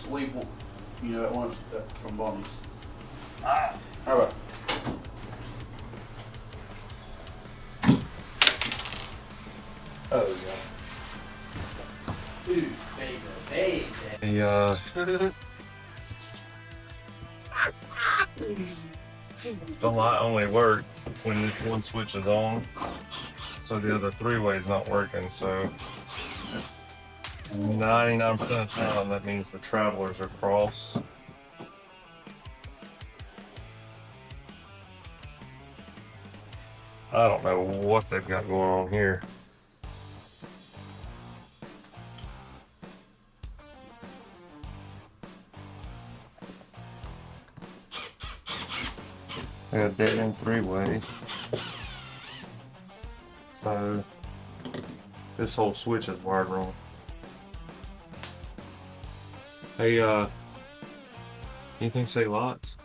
just leave, you know, at once from Bonnie's. Ah. All right. Oh yeah. Ooh, baby. The light only works when this one switch is on, so the other three-way is not working. So 99% of the time, that means the travelers are cross. I don't know what they've got going on here. They got dead end three-way. So this whole switch is wired wrong. Hey, anything say lots?